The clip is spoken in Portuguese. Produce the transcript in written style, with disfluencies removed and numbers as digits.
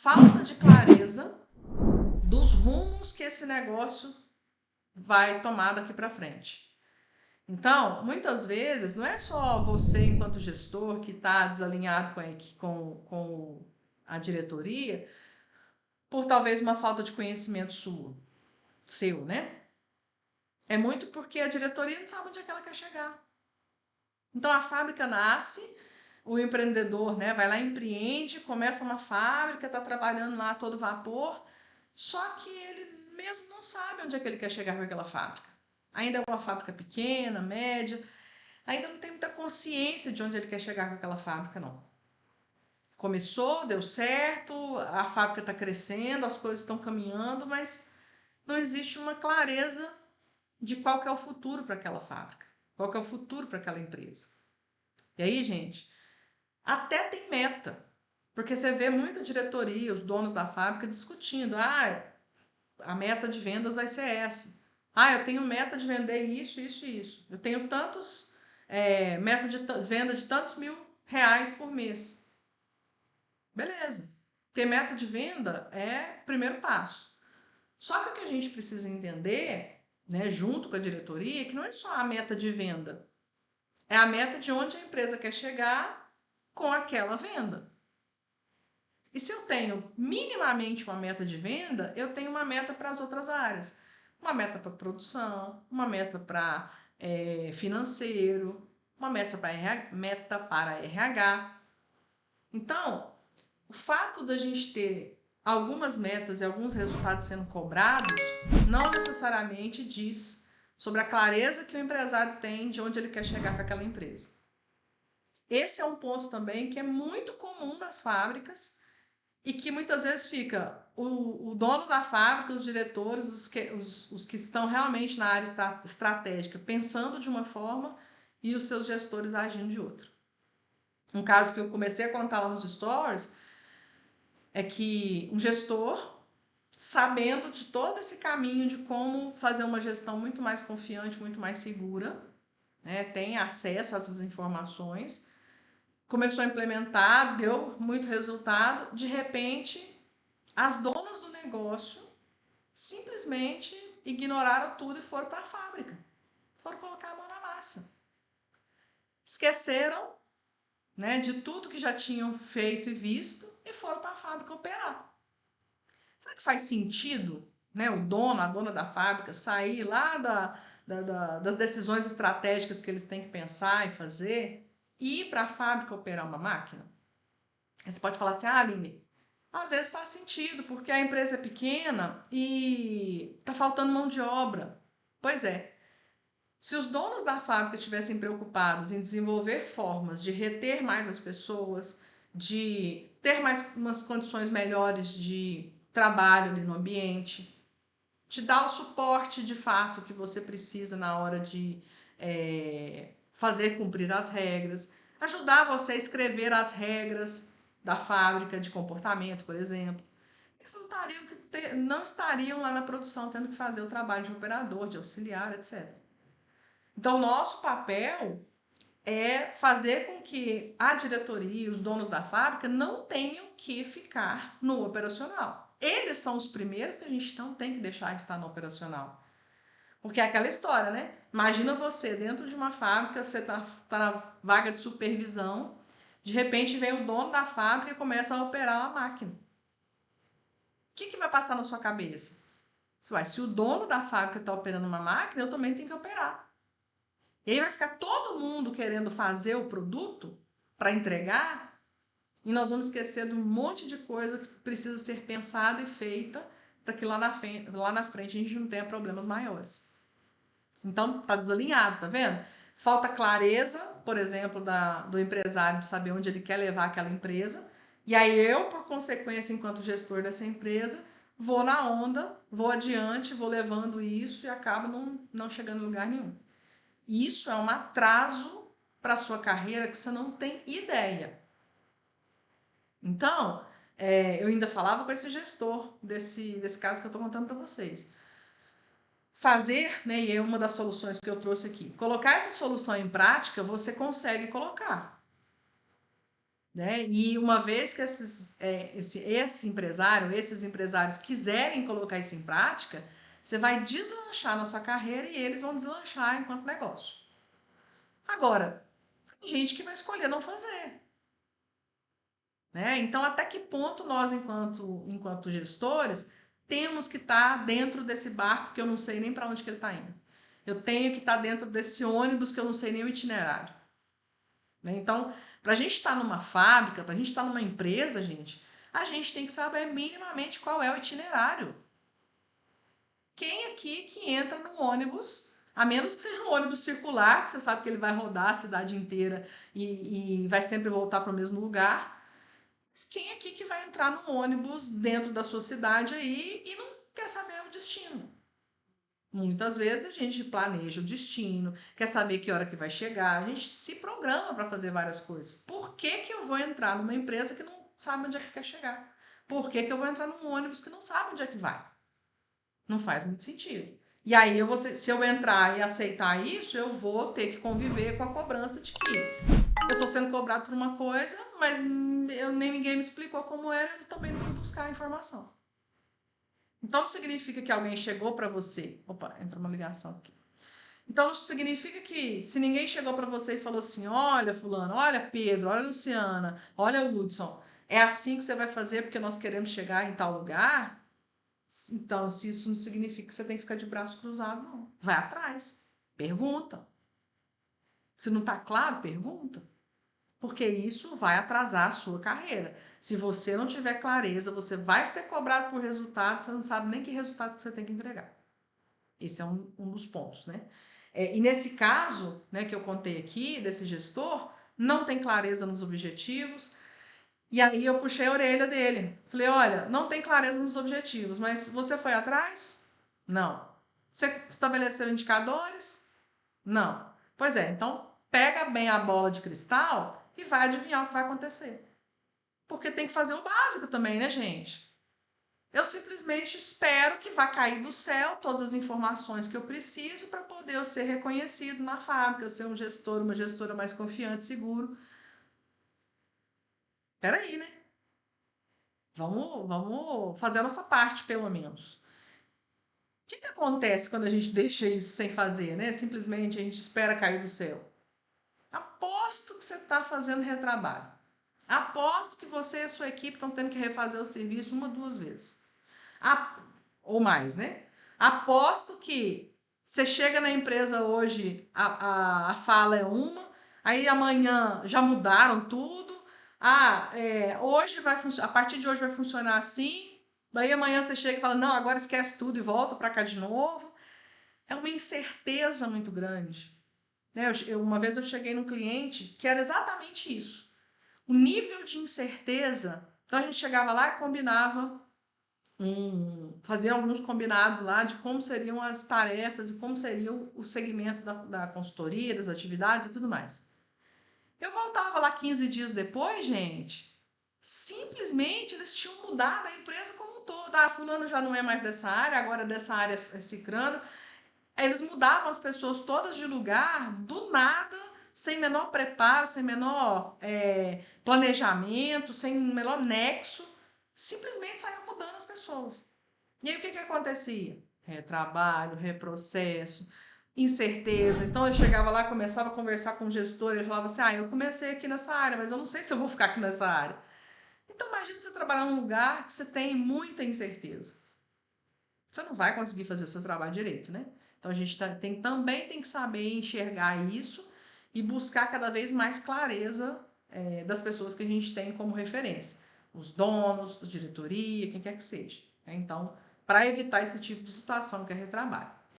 falta de clareza dos rumos que esse negócio vai tomar daqui para frente. Então, muitas vezes, não é só você, enquanto gestor, que está desalinhado com a diretoria, por talvez uma falta de conhecimento seu, né? É muito porque a diretoria não sabe onde é que ela quer chegar. Então, a fábrica nasce, o empreendedor, né, vai lá, empreende, começa uma fábrica, está trabalhando lá a todo vapor, só que ele mesmo não sabe onde é que ele quer chegar com aquela fábrica. Ainda é uma fábrica pequena, média, ainda não tem muita consciência de onde ele quer chegar com aquela fábrica, não. Começou, deu certo, a fábrica está crescendo, as coisas estão caminhando, mas não existe uma clareza de qual que é o futuro para aquela fábrica, qual que é o futuro para aquela empresa. E aí, gente, até tem meta, porque você vê muita diretoria, os donos da fábrica discutindo, a meta de vendas vai ser essa. Eu tenho meta de vender isso, isso e isso. Eu tenho meta de venda de tantos R$ 1.000 por mês. Beleza. Ter meta de venda é o primeiro passo. Só que o que a gente precisa entender, né, junto com a diretoria, é que não é só a meta de venda. É a meta de onde a empresa quer chegar com aquela venda. E se eu tenho minimamente uma meta de venda, eu tenho uma meta para as outras áreas. Uma meta para produção, uma meta para financeiro, uma meta para RH. Então, o fato da gente ter algumas metas e alguns resultados sendo cobrados não necessariamente diz sobre a clareza que o empresário tem de onde ele quer chegar com aquela empresa. Esse é um ponto também que é muito comum nas fábricas e que muitas vezes fica o dono da fábrica, os diretores, os que estão realmente na área estratégica pensando de uma forma e os seus gestores agindo de outra. Um caso que eu comecei a contar lá nos stories é que um gestor, sabendo de todo esse caminho de como fazer uma gestão muito mais confiante, muito mais segura, né, tem acesso a essas informações, começou a implementar, deu muito resultado, de repente as donas do negócio simplesmente ignoraram tudo e foram para a fábrica, foram colocar a mão na massa. Esqueceram, né, de tudo que já tinham feito e visto e foram para a fábrica operar. Será que faz sentido, né, o dono, a dona da fábrica sair lá das decisões estratégicas que eles têm que pensar e fazer e ir para a fábrica operar uma máquina? Aí você pode falar assim, Aline, às vezes faz sentido, porque a empresa é pequena e está faltando mão de obra. Pois é, se os donos da fábrica estivessem preocupados em desenvolver formas de reter mais as pessoas, de ter mais umas condições melhores de trabalho ali no ambiente, te dar o suporte de fato que você precisa na hora de fazer cumprir as regras, ajudar você a escrever as regras da fábrica de comportamento, por exemplo. Eles não estariam lá na produção tendo que fazer o trabalho de operador, de auxiliar, etc. Então, nosso papel é fazer com que a diretoria e os donos da fábrica não tenham que ficar no operacional. Eles são os primeiros que a gente não tem que deixar estar no operacional. Porque é aquela história, né? Imagina você dentro de uma fábrica, você tá na vaga de supervisão, de repente vem o dono da fábrica e começa a operar a máquina. O que vai passar na sua cabeça? Se o dono da fábrica está operando uma máquina, eu também tenho que operar. E aí vai ficar todo mundo querendo fazer o produto para entregar e nós vamos esquecer de um monte de coisa que precisa ser pensada e feita para que lá na frente a gente não tenha problemas maiores. Então, tá desalinhado, tá vendo? Falta clareza, por exemplo, do empresário de saber onde ele quer levar aquela empresa. E aí eu, por consequência, enquanto gestor dessa empresa, vou na onda, vou adiante, vou levando isso e acabo não chegando em lugar nenhum. Isso é um atraso para a sua carreira que você não tem ideia. Então, eu ainda falava com esse gestor desse caso que eu estou contando para vocês. Fazer, né, e é uma das soluções que eu trouxe aqui, colocar essa solução em prática, você consegue colocar. né? E uma vez que esses empresários quiserem colocar isso em prática, você vai deslanchar na sua carreira e eles vão deslanchar enquanto negócio. Agora, tem gente que vai escolher não fazer, né? Então, até que ponto nós, enquanto gestores, temos que estar dentro desse barco que eu não sei nem para onde que ele está indo? Eu tenho que estar dentro desse ônibus que eu não sei nem o itinerário, né? Então, para a gente estar numa fábrica, para a gente estar numa empresa, a gente tem que saber minimamente qual é o itinerário. Quem aqui que entra no ônibus, a menos que seja um ônibus circular, que você sabe que ele vai rodar a cidade inteira e vai sempre voltar para o mesmo lugar, mas quem aqui que vai entrar num ônibus dentro da sua cidade aí e não quer saber o destino? Muitas vezes a gente planeja o destino, quer saber que hora que vai chegar, a gente se programa para fazer várias coisas. Por que que eu vou entrar numa empresa que não sabe onde é que quer chegar? Por que que eu vou entrar num ônibus que não sabe onde é que vai? Não faz muito sentido. E aí, se eu entrar e aceitar isso, eu vou ter que conviver com a cobrança de que eu estou sendo cobrado por uma coisa, mas nem ninguém me explicou como era, eu também não fui buscar a informação. Então, não significa que alguém chegou para você. Opa, entrou uma ligação aqui. Então, significa que se ninguém chegou para você e falou assim: olha, Fulano, olha, Pedro, olha, Luciana, olha, Hudson, é assim que você vai fazer porque nós queremos chegar em tal lugar. Então, se isso não significa que você tem que ficar de braço cruzado, não. Vai atrás. Pergunta. Se não está claro, pergunta. Porque isso vai atrasar a sua carreira. Se você não tiver clareza, você vai ser cobrado por resultado, você não sabe nem que resultado que você tem que entregar. Esse é um dos pontos, né? E nesse caso, né, que eu contei aqui, desse gestor, não tem clareza nos objetivos. E aí eu puxei a orelha dele. Falei, olha, não tem clareza nos objetivos, mas você foi atrás? Não. Você estabeleceu indicadores? Não. Pois é, então pega bem a bola de cristal e vai adivinhar o que vai acontecer. Porque tem que fazer o básico também, né, gente? Eu simplesmente espero que vá cair do céu todas as informações que eu preciso para poder eu ser reconhecido na fábrica, eu ser um gestor, uma gestora mais confiante, seguro. Peraí, né? Vamos fazer a nossa parte, pelo menos. O que acontece quando a gente deixa isso sem fazer, né? Simplesmente a gente espera cair do céu. Aposto que você está fazendo retrabalho. Aposto que você e a sua equipe estão tendo que refazer o serviço uma, duas vezes. Ou mais, né? Aposto que você chega na empresa hoje, a fala é uma, aí amanhã já mudaram tudo. Hoje vai a partir de hoje vai funcionar assim. Daí amanhã você chega e fala, não, agora esquece tudo e volta para cá de novo. É uma incerteza muito grande. Né? Uma vez eu cheguei num cliente que era exatamente isso. O nível de incerteza. Então a gente chegava lá e combinava fazia alguns combinados lá de como seriam as tarefas e como seria o segmento da consultoria, das atividades e tudo mais. Eu voltava lá 15 dias depois, gente, simplesmente eles tinham mudado a empresa como um todo. Ah, fulano já não é mais dessa área, agora dessa área é cicrano. Eles mudavam as pessoas todas de lugar, do nada, sem menor preparo, sem menor planejamento, sem menor nexo. Simplesmente saíam mudando as pessoas. E aí o que acontecia? Retrabalho, reprocesso, incerteza. Então eu chegava lá, começava a conversar com o gestor, ele falava assim: eu comecei aqui nessa área, mas eu não sei se eu vou ficar aqui nessa área. Então imagine você trabalhar num lugar que você tem muita incerteza. Você não vai conseguir fazer o seu trabalho direito, né? Então a gente também tem que saber enxergar isso e buscar cada vez mais clareza das pessoas que a gente tem como referência. Os donos, a diretoria, quem quer que seja. Então, para evitar esse tipo de situação que é retrabalho.